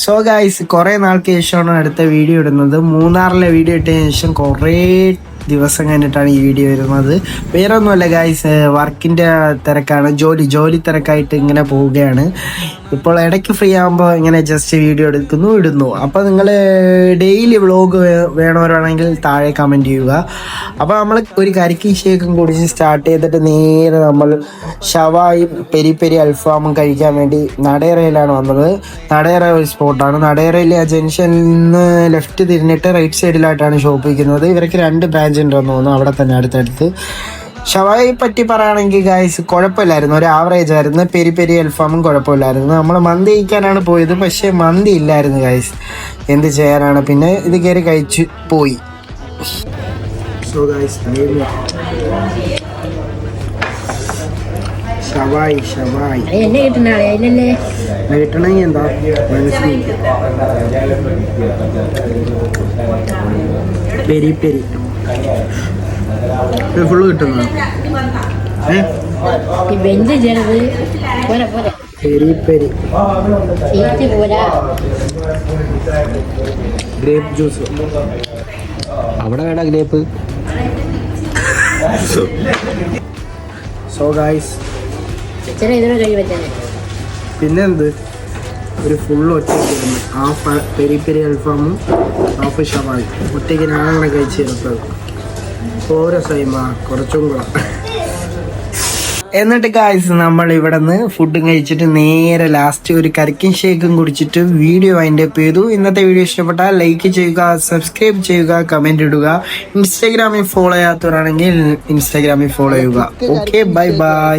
So guys കുറേ നാൾക്ക് ശേഷമാണ് അടുത്ത വീഡിയോ ഇടുന്നത്. മൂന്നാറിലെ വീഡിയോ ഇട്ടതിന് ശേഷം കുറേ ദിവസം കഴിഞ്ഞിട്ടാണ് ഈ വീഡിയോ വരുന്നത്. വേറെ ഒന്നുമല്ല ഗൈസ്, വർക്കിൻ്റെ തിരക്കാണ്, ജോലി തിരക്കായിട്ട് ഇങ്ങനെ പോവുകയാണ്. ഇപ്പോൾ ഇടയ്ക്ക് ഫ്രീ ആകുമ്പോൾ ഇങ്ങനെ ജസ്റ്റ് വീഡിയോ എടുക്കുന്നു ഇടുന്നു. അപ്പോൾ നിങ്ങൾ ഡെയിലി വ്ളോഗ് വേണവരാണെങ്കിൽ താഴെ കമൻറ്റ് ചെയ്യുക. അപ്പോൾ നമ്മൾ ഒരു കരിക്ക് ഷേക്കും കുടിച്ച് സ്റ്റാർട്ട് ചെയ്തിട്ട് നേരെ നമ്മൾ ഷവായും പെരി പെരി അൽഫാമും കഴിക്കാൻ വേണ്ടി നടേറയിലാണ് വന്നത്. നടേറ ഒരു സ്പോട്ടാണ്. നടേറയിലെ ആ ജംഗ്ഷനിൽ നിന്ന് ലെഫ്റ്റ് തിരിഞ്ഞിട്ട് റൈറ്റ് സൈഡിലായിട്ടാണ് ഷോപ്പ് വയ്ക്കുന്നത്. ഇവർക്ക് 2 ബ്രാഞ്ച് ഉണ്ടെന്ന് തോന്നുന്നു അവിടെ തന്നെ അടുത്തടുത്ത്. ഷവായെ പറ്റി പറയുകയാണെങ്കിൽ ഗൈസ് കുഴപ്പമില്ലായിരുന്നു, ഒരു ആവറേജ് ആയിരുന്നു. പെരി പെരി അൽഫാമും കുഴപ്പമില്ലായിരുന്നു. നമ്മൾ മന്തി കഴിക്കാനാണ് പോയത്, പക്ഷേ മന്തി ഇല്ലായിരുന്നു ഗൈസ്. എന്ത് ചെയ്യാനാണ്, പിന്നെ ഇത് കയറി കഴിച്ച് പോയി. സോ ഗൈസ് ഷവായി കിട്ടണമെങ്കിൽ എന്താ പെരി പെരി ഫുള്ള് കിട്ടുന്ന പെരി പെരി ഗ്രേപ്പ് ജ്യൂസ് അവിടെ വേണ്ട ഗ്രേപ്പ്. സോ ഗൈസ് പിന്നെന്ത് ഒരു ഫുള്ള് ഒറ്റയ്ക്ക് ഹാഫ് പെരി പെരി അൽഫാമും ഹാഫ് ഷവായി ഒറ്റയ്ക്ക് ഞാനങ്ങനെ കഴിച്ച് ചേർത്തത്. ഓരോ സൈമ കുറച്ചും കൂടെ. എന്നിട്ട് ഗായ്സ് നമ്മൾ ഇവിടെ നിന്ന് ഫുഡും കഴിച്ചിട്ട് നേരെ ലാസ്റ്റ് ഒരു കരിക്കിൻ ഷേക്കും കുടിച്ചിട്ട് വീഡിയോ വൈൻഡപ്പ് ചെയ്തു. ഇന്നത്തെ വീഡിയോ ഇഷ്ടപ്പെട്ടാൽ ലൈക്ക് ചെയ്യുക, സബ്സ്ക്രൈബ് ചെയ്യുക, കമൻറ്റ് ഇടുക. ഇൻസ്റ്റാഗ്രാമിൽ ഫോളോ ചെയ്യാത്തവരാണെങ്കിൽ ഇൻസ്റ്റാഗ്രാമിൽ ഫോളോ ചെയ്യുക. Okay, bye bye.